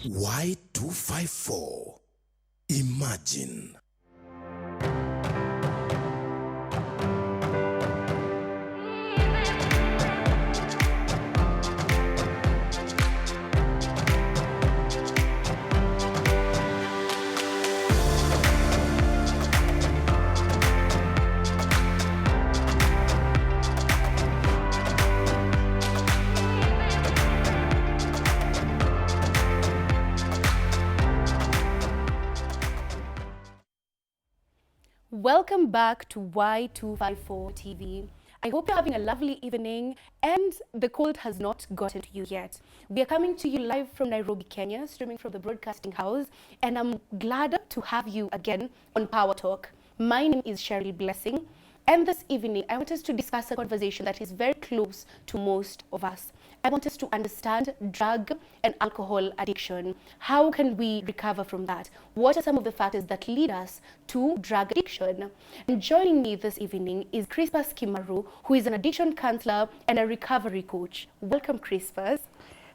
Y254. Imagine. Welcome back to Y254 TV. I hope you're having a lovely evening and the cold has not gotten to you yet. We are coming to you live from Nairobi, Kenya, streaming from the broadcasting house, and I'm glad to have you again on Power Talk. My name is Cheryl Blessing, and this evening I want us to discuss a conversation that is very close to most of us. I want us to understand drug and alcohol addiction. How can we recover from that? What are some of the factors that lead us to drug addiction? And joining me this evening is Crispus Kimaru, who is an addiction counselor and a recovery coach. Welcome, Crispus.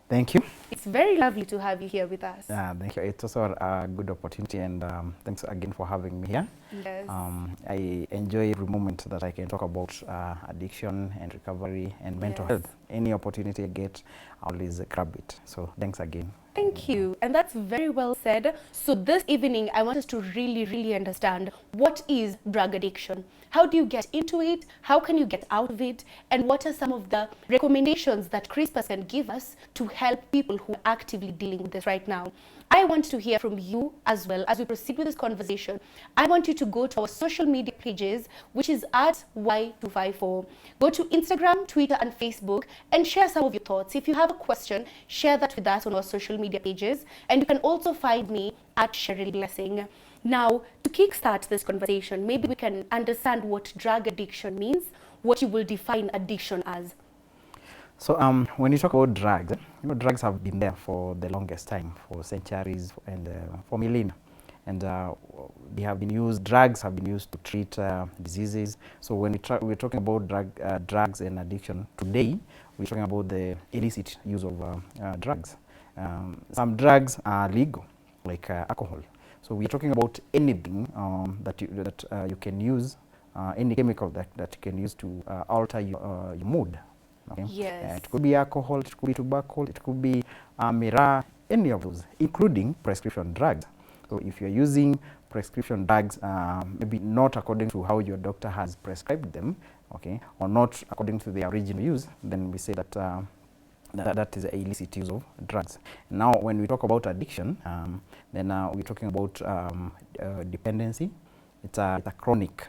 Thank you. It's very lovely to have you here with us. Thank you. It's also a good opportunity, and thanks again for having me here. Yes. I enjoy every moment that I can talk about addiction and recovery and mental health. Any opportunity I get, I always grab it. So thanks again. Thank you. And that's very well said. So this evening, I want us to really understand what is drug addiction. How do you get into it? How can you get out of it? And what are some of the recommendations that Crispus can give us to help people who are actively dealing with this right now? I want to hear from you as well as we proceed with this conversation. I want you to go to our social media pages, which is at Y254. Go to Instagram, Twitter, and Facebook and share some of your thoughts. If you have a question, share that with us on our social media pages. And you can also find me at Cheryl Blessing. Now, to kickstart this conversation, maybe we can understand what drug addiction means, what you will define addiction as. So when you talk about drugs, drugs have been there for the longest time, for centuries and for millennia. And they have been used, drugs have been used to treat diseases. So when we're talking about drugs and addiction, today we're talking about the illicit use of drugs. Some drugs are legal, like alcohol. So we're talking about anything that you can use, any chemical that you can use to alter your mood. Okay? Yes. It could be alcohol, it could be tobacco, it could be miraa, any of those, including prescription drugs. So if you're using prescription drugs, maybe not according to how your doctor has prescribed them, okay, or not according to the original use, then we say that that is an illicit use of drugs. Now, when we talk about addiction, then we're talking about dependency. It's a chronic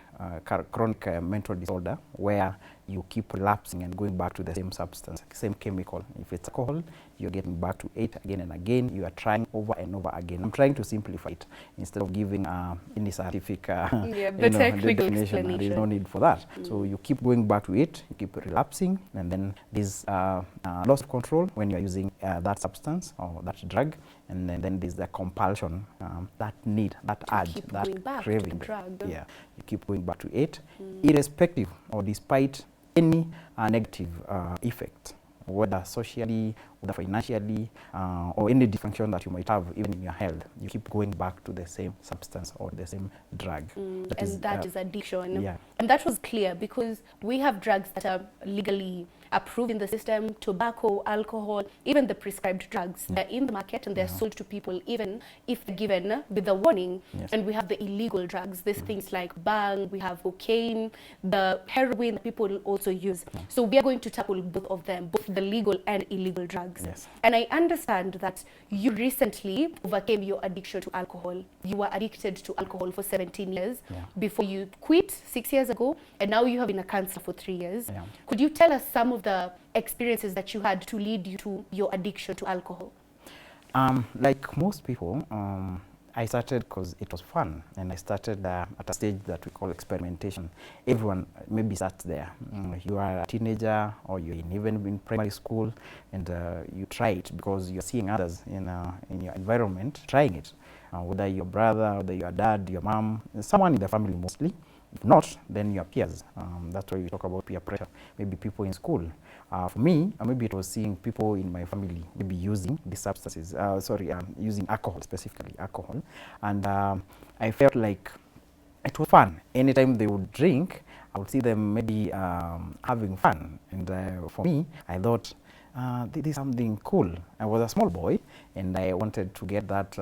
mental disorder where you keep relapsing and going back to the same substance, same chemical. If it's alcohol, you're getting back to it again and again. You are trying over and over again. I'm trying to simplify it instead of giving any scientific technical definition. There is no need for that. So you keep going back to it, you keep relapsing, and then there's loss of control when you're using that substance or that drug, and then there's the compulsion, that need, that urge, that craving. Yeah, you keep going back to it, irrespective or despite any negative effect, whether socially, whether financially, or any dysfunction that you might have even in your health. You keep going back to the same substance or the same drug. That is addiction. Yeah. And that was clear because we have drugs that are legally approved in the system, tobacco, alcohol, even the prescribed drugs. They're in the market and they're sold to people even if they're given with a warning. Yes. And we have the illegal drugs, these things like bang, we have cocaine, the heroin that people also use. So we are going to tackle both of them, both the legal and illegal drugs. Yes. And I understand that you recently overcame your addiction to alcohol. You were addicted to alcohol for 17 years before you quit 6 years ago, and now you have been a counselor for 3 years. Yeah. Could you tell us some of the experiences that you had to lead you to your addiction to alcohol? Like most people, I started because it was fun, and I started at a stage that we call experimentation. Everyone maybe starts there. You are a teenager, or you're even in primary school, and you try it because you're seeing others in your environment trying it. Whether your brother, whether your dad, your mom, someone in the family mostly. If not, then your peers. That's why we talk about peer pressure. Maybe people in school, For me, maybe it was seeing people in my family maybe using these substances, using alcohol, specifically alcohol. And I felt like it was fun. Anytime they would drink, I would see them maybe having fun. And for me, I thought, this is something cool. I was a small boy, and I wanted to get that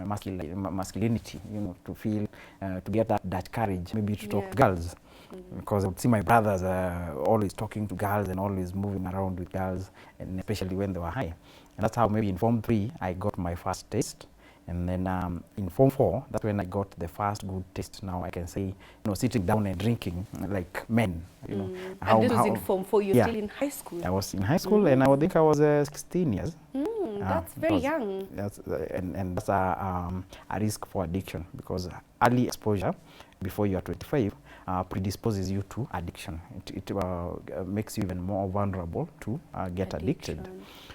masculinity, you know, to feel, to get that courage, maybe to talk to girls. Because I would see my brothers always talking to girls and always moving around with girls, and especially when they were high. And that's how maybe in Form 3, I got my first taste. And then in Form 4, that's when I got the first good taste. Now I can say, you know, sitting down and drinking like men, you know. And this was in Form 4, you're still in high school? I was in high school, and I think I was 16 years. That's very young. That's, and that's a risk for addiction, because early exposure before you are 25 predisposes you to addiction. It makes you even more vulnerable to get addicted.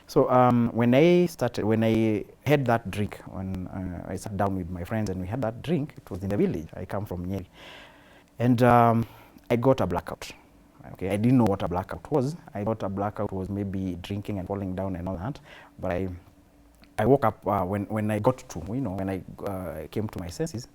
So when I had that drink, when I sat down with my friends and we had that drink, it was in the village. I come from Nyeri. And I got a blackout. Okay, I didn't know what a blackout was. I thought a blackout was maybe drinking and falling down and all that. But I woke up when I got to, you know, when I came to my senses.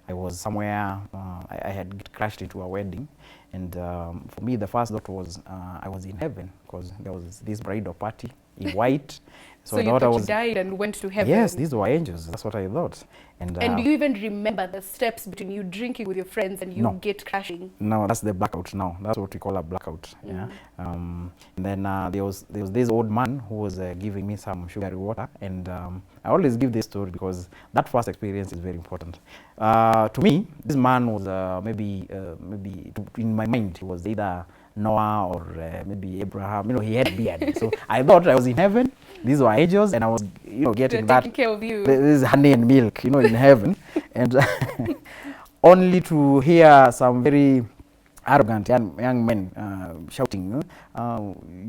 I was somewhere, I had crashed into a wedding. And for me, the first thought was I was in heaven, because there was this bridal party in white. So you thought you died and went to heaven? Yes, these were angels. That's what I thought. And do you even remember the steps between you drinking with your friends and you get crashing? No, that's the blackout now. That's what we call a blackout. Yeah. And then there was this old man who was giving me some sugary water. And I always give this story because that first experience is very important. To me, this man was maybe in my mind, he was either Noah or maybe Abraham. You know, he had a beard. So I thought I was in heaven. These were angels, and I was, you know, getting that. Taking care of you. This is honey and milk, you know, in heaven. And only to hear some very arrogant young men shouting,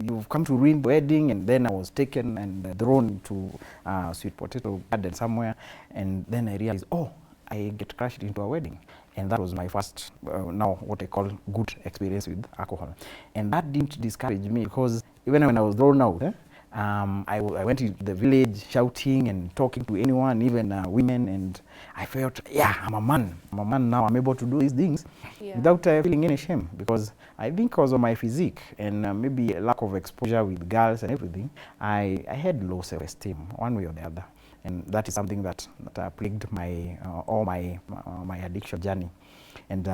you've come to ruin the wedding. And then I was taken and thrown to sweet potato garden somewhere. And then I realized, oh, I get crashed into a wedding. And that was my first, now what I call good experience with alcohol. And that didn't discourage me, because even when I was thrown out, I went to the village shouting and talking to anyone, even women, and I felt, yeah, I'm a man now. I'm able to do these things without feeling any shame, because I think because of my physique and maybe a lack of exposure with girls and everything, I had low self-esteem one way or the other. And that is something that plagued my all my addiction journey, and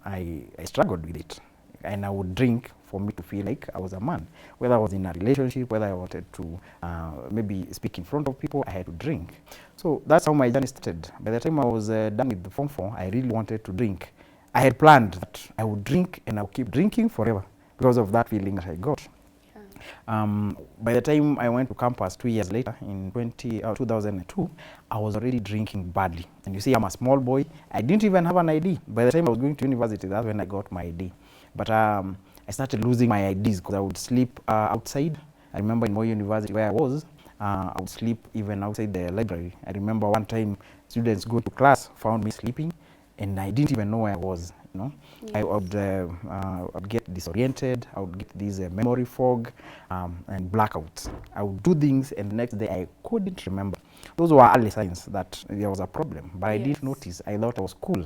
I struggled with it. And I would drink for me to feel like I was a man. Whether I was in a relationship, whether I wanted to maybe speak in front of people, I had to drink. So that's how my journey started. By the time I was done with the Form 4, I really wanted to drink. I had planned that I would drink and I would keep drinking forever because of that feeling that I got. By the time I went to campus 2 years later, in 2002, I was already drinking badly. And you see, I'm a small boy. I didn't even have an ID. By the time I was going to university, that's when I got my ID. But I started losing my IDs because I would sleep outside. I remember in Moi University where I was, I would sleep even outside the library. I remember one time students go to class, found me sleeping, and I didn't even know where I was. You know, I would get disoriented. I would get this memory fog and blackouts. I would do things, and the next day I couldn't remember. Those were early signs that there was a problem, but I didn't notice. I thought I was cool.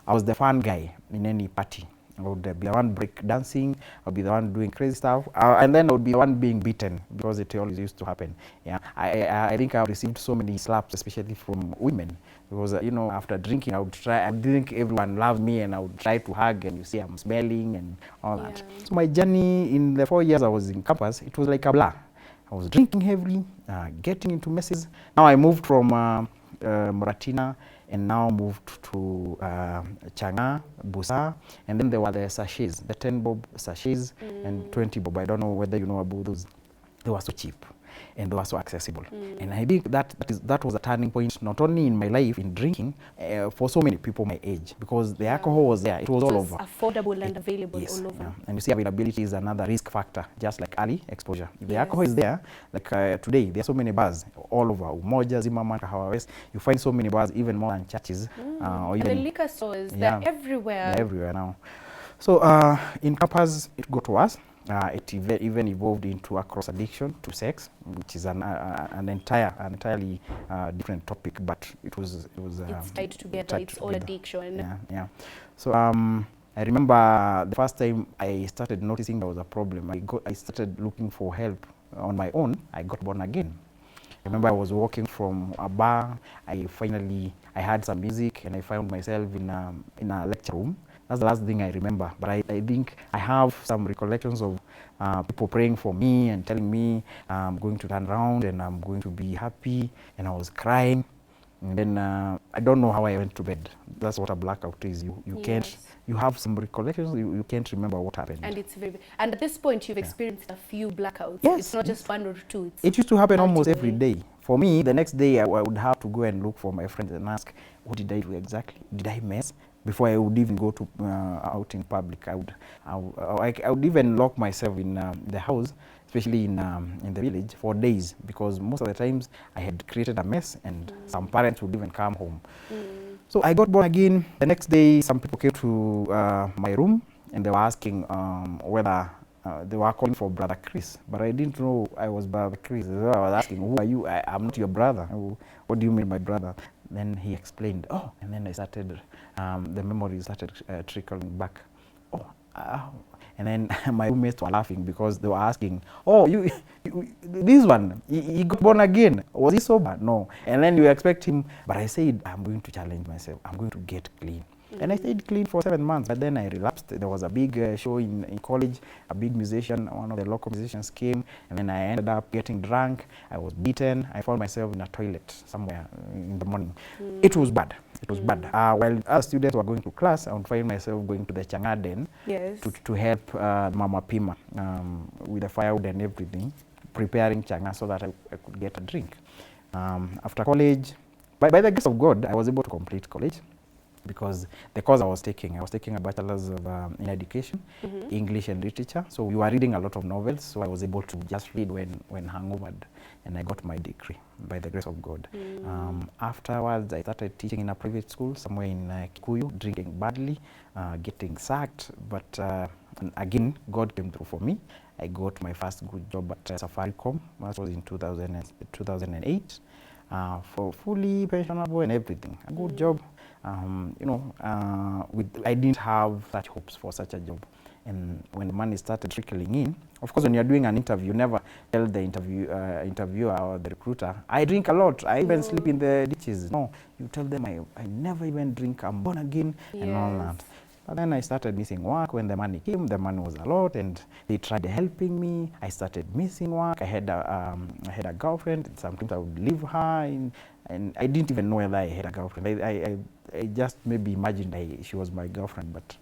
I was the fun guy in any party. I would be the one break dancing, I would be the one doing crazy stuff, and then I would be the one being beaten, because it always used to happen. Yeah, I think I received so many slaps, especially from women, because you know, after drinking, I would think everyone loved me, and I would try to hug, and you see I'm smelling and all that. So my journey in the 4 years I was in campus, it was like a blur. I was drinking heavily, getting into messes. Now I moved from Moratina, and now moved to Changa, Busa, and then there were the sachets, the 10 bob sachets and 20 bob. I don't know whether you know about those. They were so cheap and they were so accessible. And I think that was a turning point, not only in my life in drinking, for so many people my age, because the alcohol was there. It was all over. Affordable and available all over. Yeah. And you see, availability is another risk factor, just like early exposure. If the alcohol is there, like today, there are so many bars all over. Umoja, Zimmerman, Kahawa West. You find so many bars, even more than churches. Or even, and the liquor stores, they're everywhere. They're everywhere now. So in campus, it got worse. Even evolved into a cross addiction to sex, which is an entirely different topic, but it was It's tied together. It's all addiction. Yeah. So I remember the first time I started noticing there was a problem. I started looking for help on my own. I got born again. I remember I was walking from a bar. I heard some music and I found myself in a lecture room. That's the last thing I remember. But I think I have some recollections of people praying for me and telling me I'm going to turn around and I'm going to be happy. And I was crying. And then I don't know how I went to bed. That's what a blackout is. You can't. You have some recollections. You can't remember what happened. And it's and at this point you've experienced a few blackouts. Yes, it's not just one or two. It used to happen almost every day. For me, the next day I would have to go and look for my friends and ask, what did I do exactly? Did I mess? Before I would even go to out in public, I would even lock myself in the house, especially in the village, for days, because most of the times I had created a mess, and some parents would even come home. So I got born again. The next day, some people came to my room, and they were asking whether they were calling for Brother Chris, but I didn't know I was Brother Chris. So I was asking, who are you? I'm not your brother. What do you mean, my brother? Then he explained, and then I started, the memories started trickling back. And then my roommates were laughing because they were asking, this one, he got born again. Was he sober? No. And then you expect him, but I said, I'm going to challenge myself. I'm going to get clean. And I stayed clean for 7 months, but then I relapsed. There was a big show in college, a big musician, one of the local musicians came, and then I ended up getting drunk. I was beaten. I found myself in a toilet somewhere in the morning. It was bad. It was bad. While other students were going to class, I would find myself going to the Changaden to help Mama Pima with the firewood and everything, preparing changa so that I could get a drink. After college, by the grace of God, I was able to complete college, because the course I was taking a bachelor's of in education, English and literature. So we were reading a lot of novels, so I was able to just read when hangovered, and I got my degree by the grace of God. Afterwards, I started teaching in a private school somewhere in Kikuyu, drinking badly, getting sacked, but again, God came through for me. I got my first good job at Safaricom. That was in 2008, for fully pensionable and everything. A good job. I didn't have such hopes for such a job. And when the money started trickling in, of course, when you're doing an interview, you never tell the interviewer or the recruiter, I drink a lot, I even sleep in the ditches. No, you tell them, I never even drink, I'm born again, and all that. But then I started missing work. When the money came, the money was a lot, and they tried helping me. I started missing work. I had a girlfriend. Sometimes I would leave her, and I didn't even know whether I had a girlfriend. I just maybe imagined she was my girlfriend, but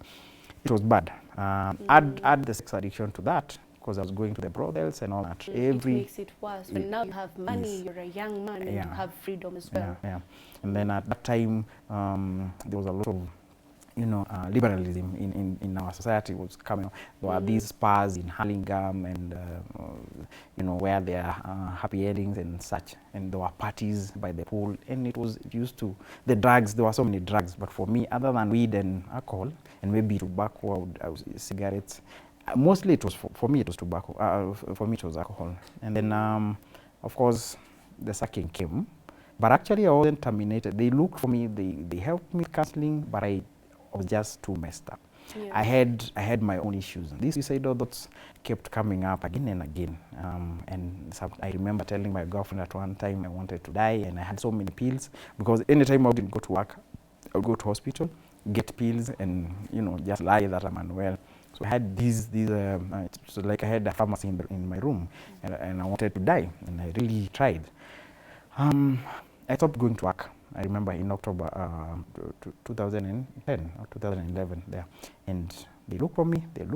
it was bad. Add the sex addiction to that, because I was going to the brothels and all that. It makes it worse. But now you have money, you're a young man, and you have freedom as well. And then at that time, there was a lot of liberalism in our society was coming. There were these spas in Hurlingham and where there are happy endings and such, and there were parties by the pool, and it used to the drugs. There were so many drugs, but for me, other than weed and alcohol and maybe tobacco, cigarettes, mostly it was for me it was tobacco. For me it was alcohol, and then of course the sucking came, but actually I wasn't terminated. They looked for me, they helped me counseling, but I was just too messed up. I had my own issues. These suicidal thoughts kept coming up again and again. I remember telling my girlfriend at one time I wanted to die, and I had so many pills, because anytime I wouldn't go to work, I would go to hospital, get pills, and just lie that I'm unwell. So I had these so like I had a pharmacy in my room, and I wanted to die, and I really tried. I stopped going to work. I remember in October 2010 or 2011 there, and they looked for me, the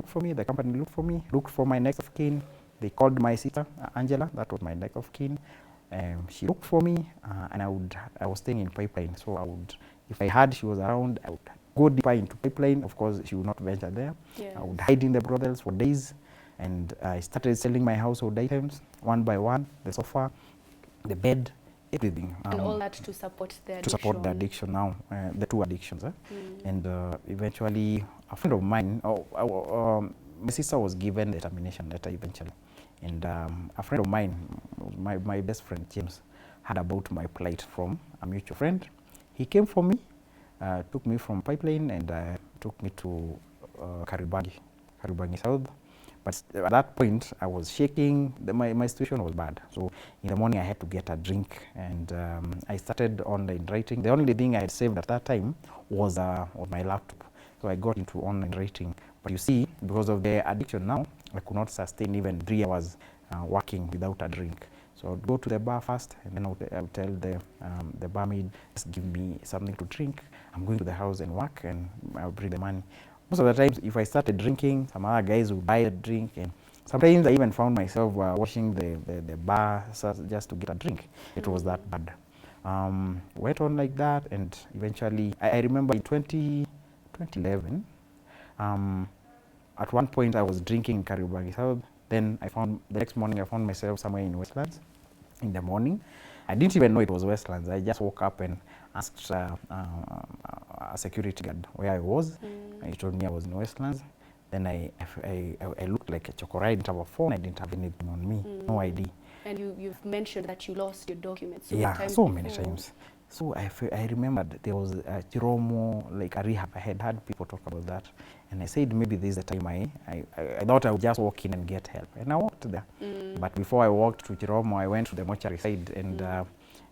company looked for me, looked for my next of kin. They called my sister, Angela, that was my next of kin. She looked for me, and I was staying in Pipeline, so if I heard she was around, I would go deeper into Pipeline. Of course, she would not venture there. I would hide in the brothels for days, and I started selling my household items one by one, the sofa, the bed, everything. And all that to support the addiction. To support the addiction now, the two addictions. And eventually, a friend of mine, my sister was given the termination letter eventually. And a friend of mine, my best friend James, heard about my plight from a mutual friend. He came for me, took me from Pipeline and took me to Kariobangi South. But at that point, I was shaking. My situation was bad. So in the morning, I had to get a drink, and I started online writing. The only thing I had saved at that time was my laptop. So I got into online writing. But you see, because of the addiction now, I could not sustain even 3 hours working without a drink. So I'd go to the bar first, and then I would tell the barmaid, just give me something to drink. I'm going to the house and work, and I'll bring the money. Most of the times, if I started drinking, some other guys would buy a drink, and sometimes I even found myself washing the bar just to get a drink. It was that bad. Went on like that, and eventually, I remember in 2011, at one point I was drinking in Kariobangi South. Then the next morning I found myself somewhere in Westlands in the morning. I didn't even know it was Westlands. I just woke up and asked a security guard where I was. He told me I was in Westlands. Then I looked like a chocoride. I didn't have a phone. I didn't have anything on me, no ID. And you've mentioned that you lost your documents. So many times. So I remembered there was a Chiromo, like a rehab. I had heard people talk about that. And I said, maybe this is the time I thought I would just walk in and get help. And I walked there. But before I walked to Chiromo, I went to the mortuary side. And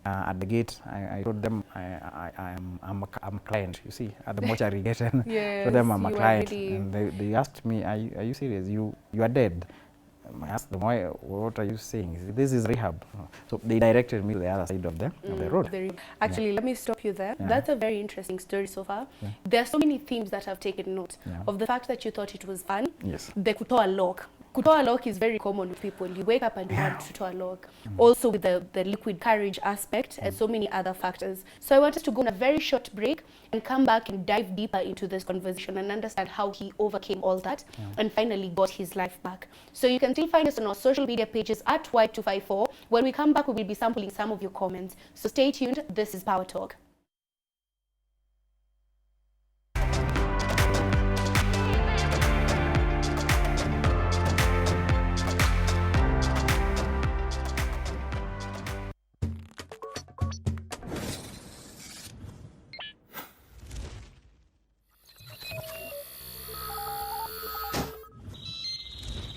at the gate, I told them I'm a client, you see, at the mortuary gate. And told them I'm a client. And they asked me, are you serious? You are dead. I asked them, why, what are you saying? This is rehab. So they directed me to the other side of the road. Actually, let me stop you there. That's a very interesting story so far. There are so many themes that I've taken note of. The fact that you thought it was fun. Yes. The kutoa lock. Kutoa lock is very common with people. You wake up and you want to kutoa lock. Also with the liquid courage aspect and so many other factors. So I want us to go on a very short break and come back and dive deeper into this conversation and understand how he overcame all that and finally got his life back. So you can still find us on our social media pages at Y254. When we come back, we will be sampling some of your comments. So stay tuned. This is Power Talk.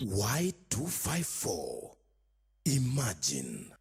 Y254. Imagine.